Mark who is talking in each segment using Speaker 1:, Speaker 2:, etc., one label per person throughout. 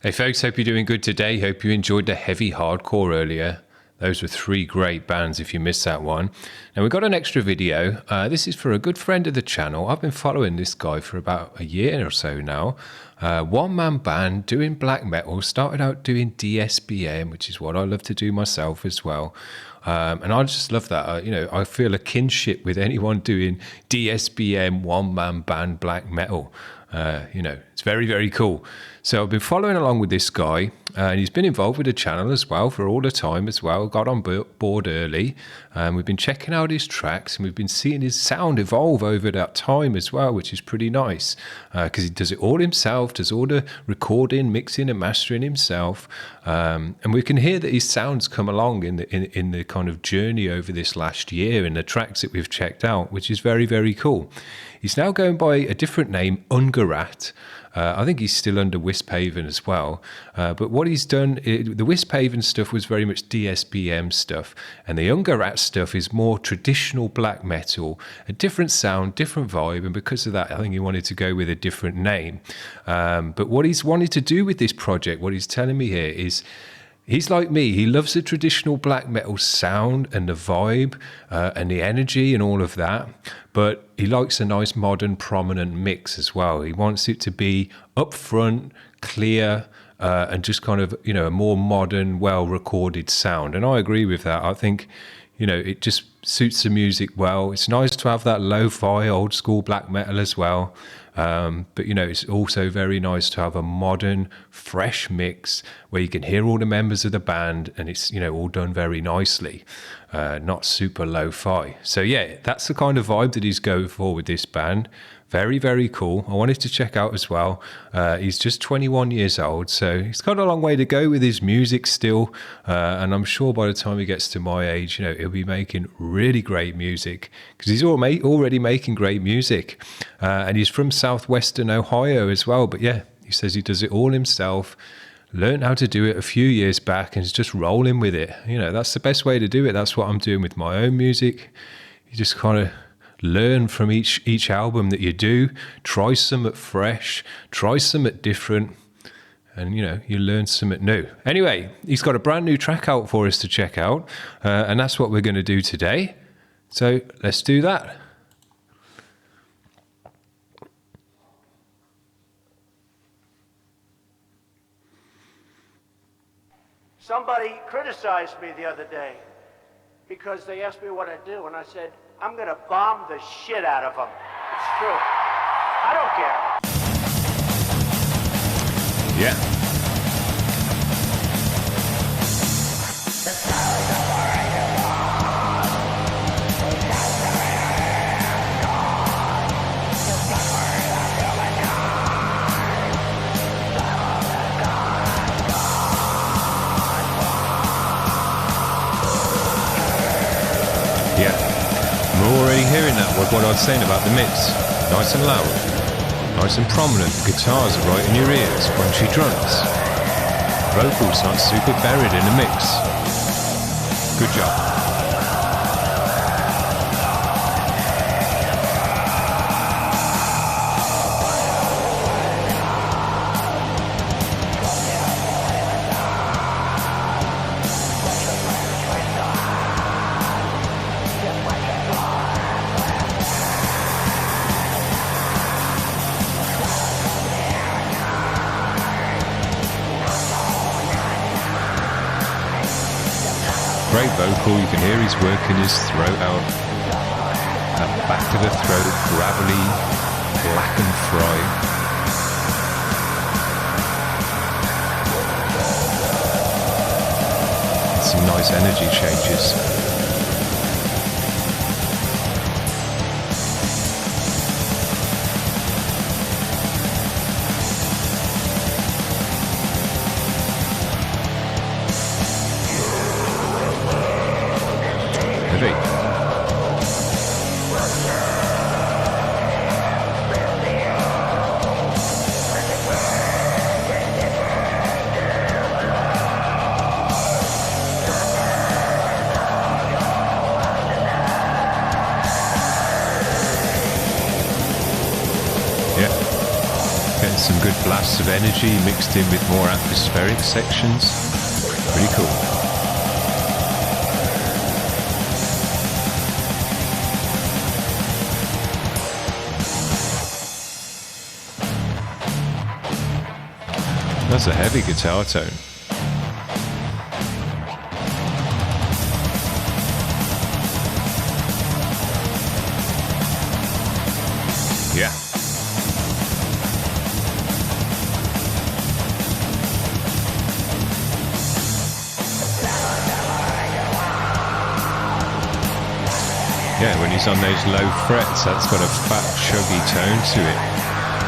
Speaker 1: Hey folks, hope you're doing good today. Hope you enjoyed the heavy hardcore earlier. Those were 3 great bands if you missed that one. Now we've got an extra video. This is for a good friend of the channel. I've been following this guy for about a year or so now. One-man band doing black metal. Started out doing DSBM, which is what I love to do myself as well. And I just love that. I feel a kinship with anyone doing DSBM one-man band black metal. It's very, very cool. So I've been following along with this guy, and he's been involved with the channel as well for all the time as well. Got on board early. We've been checking out his tracks, and we've been seeing his sound evolve over that time as well, which is pretty nice because he does it all himself, does all the recording, mixing, and mastering himself. And we can hear that his sounds come along in the kind of journey over this last year in the tracks that we've checked out, which is very, very cool. He's now going by a different name, Ungarrat. I think he's still under Wispaven as well. But what he's done, the Wispaven stuff was very much DSBM stuff. And the Ungarrat stuff is more traditional black metal, a different sound, different vibe. And because of that, I think he wanted to go with a different name. But what he's wanted to do with this project, what he's telling me here is, he's like me. He loves the traditional black metal sound and the vibe and the energy and all of that. But he likes a nice modern prominent mix as well. He wants it to be upfront, clear, and just kind of, a more modern, well-recorded sound. And I agree with that. I think, it just suits the music well. It's nice to have that lo-fi, old-school black metal as well. But, it's also very nice to have a modern, fresh mix where you can hear all the members of the band and it's, all done very nicely, not super lo-fi. So, yeah, that's the kind of vibe that he's going for with this band. Very, very cool. I wanted to check out as well. He's just 21 years old, so he's got a long way to go with his music still. And I'm sure by the time he gets to my age, he'll be making really great music because he's already making great music. And he's from southwestern Ohio as well. But yeah, he says he does it all himself. Learned how to do it a few years back and is just rolling with it. That's the best way to do it. That's what I'm doing with my own music. You just kind of learn from each album that you do, try something fresh, try something different, and you learn something new. Anyway, he's got a brand new track out for us to check out, and that's what we're going to do today. So let's do that.
Speaker 2: Somebody criticized me the other day because they asked me what I do, and I said, I'm going to bomb the shit out of them. It's true. I don't care.
Speaker 1: Yeah. We're already hearing that with what I was saying about the mix. Nice and loud, nice and prominent. Guitars are right in your ears, punchy drums. Vocals not super buried in the mix. Good job. Great vocal, you can hear he's working his throat out. That back of the throat, gravelly, black and fried. Some nice energy changes. Some good blasts of energy mixed in with more atmospheric sections. Pretty cool. That's a heavy guitar tone. Yeah. Yeah, when he's on those low frets, that's got a fat, chuggy tone to it.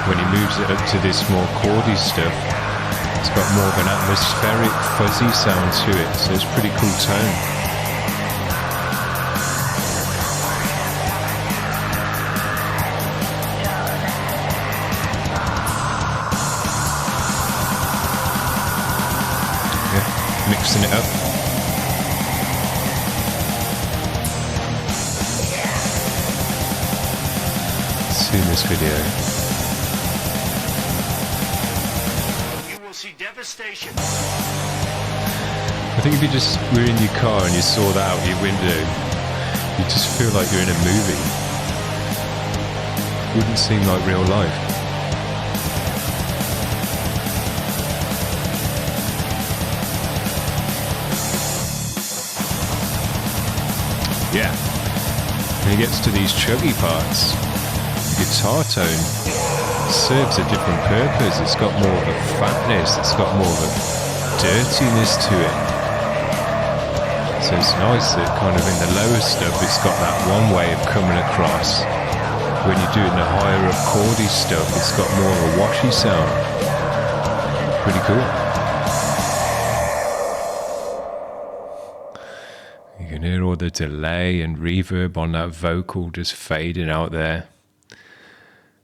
Speaker 1: When he moves it up to this more chordy stuff, it's got more of an atmospheric, fuzzy sound to it, so it's a pretty cool tone. Yeah, mixing it up. Let's see this video.
Speaker 2: Devastation.
Speaker 1: I think if you just were in your car and you saw that out your window, you just feel like you're in a movie. It wouldn't seem like real life. Yeah. When he gets to these chuggy parts, the guitar tone serves a different purpose. It's got more of a fatness, it's got more of a dirtiness to it. So it's nice that kind of in the lower stuff it's got that one way of coming across. When you're doing the higher up chordy stuff, it's got more of a washy sound. Pretty cool. You can hear all the delay and reverb on that vocal just fading out there.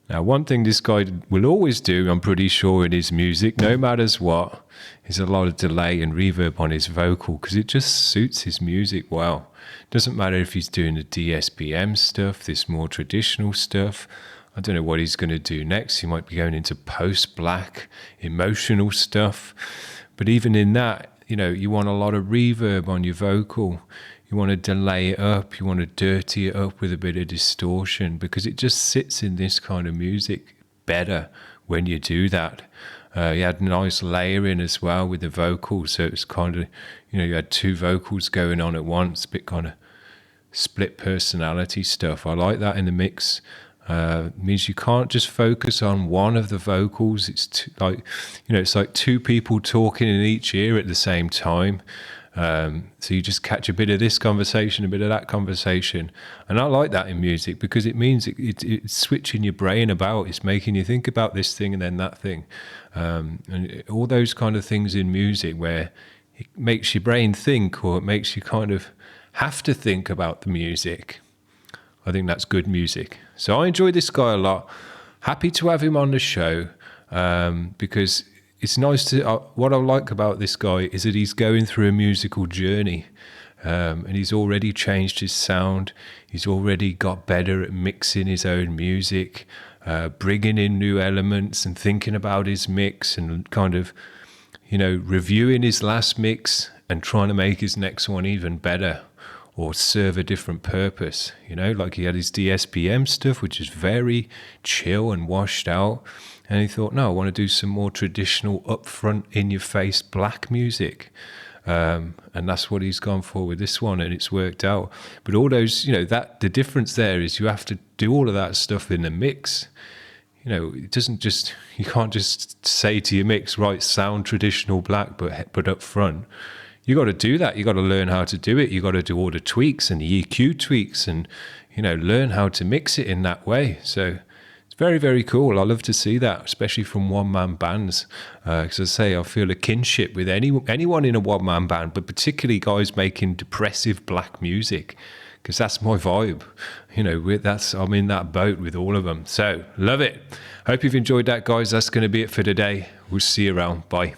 Speaker 1: Now, one thing this guy will always do, I'm pretty sure, in his music, no matter what, is a lot of delay and reverb on his vocal because it just suits his music well. Doesn't matter if he's doing the DSBM stuff, this more traditional stuff. I don't know what he's going to do next. He might be going into post-black, emotional stuff. But even in that, you know, you want a lot of reverb on your vocal. You want to delay it up, you want to dirty it up with a bit of distortion because it just sits in this kind of music better when you do that. You had nice layering as well with the vocals, so it's kind of, you know, you had two vocals going on at once, a bit kind of split personality stuff. I like that in the mix. Means you can't just focus on one of the vocals. It's like, you know, it's like two people talking in each ear at the same time. So you just catch a bit of this conversation, a bit of that conversation. And I like that in music because it means it's switching your brain about. It's making you think about this thing and then that thing. And all those kind of things in music where it makes your brain think or it makes you kind of have to think about the music. I think that's good music. So I enjoy this guy a lot. Happy to have him on the show because it's nice to, what I like about this guy is that he's going through a musical journey and he's already changed his sound. He's already got better at mixing his own music, bringing in new elements and thinking about his mix and kind of, you know, reviewing his last mix and trying to make his next one even better or serve a different purpose. You know, like he had his DSPM stuff, which is very chill and washed out. And he thought, no, I want to do some more traditional, upfront, in-your-face black music. And that's what he's gone for with this one, and it's worked out. But all those, you know, that the difference there is you have to do all of that stuff in the mix. You know, it doesn't just, you can't just say to your mix, right, sound traditional black, but up front. You got to do that. You got to learn how to do it. You got to do all the tweaks and the EQ tweaks and, you know, learn how to mix it in that way. So it's very, very cool. I love to see that, especially from one-man bands. Because I say, I feel a kinship with anyone in a one-man band, but particularly guys making depressive black music, because that's my vibe. You know, I'm in that boat with all of them. So love it. Hope you've enjoyed that, guys. That's going to be it for today. We'll see you around. Bye.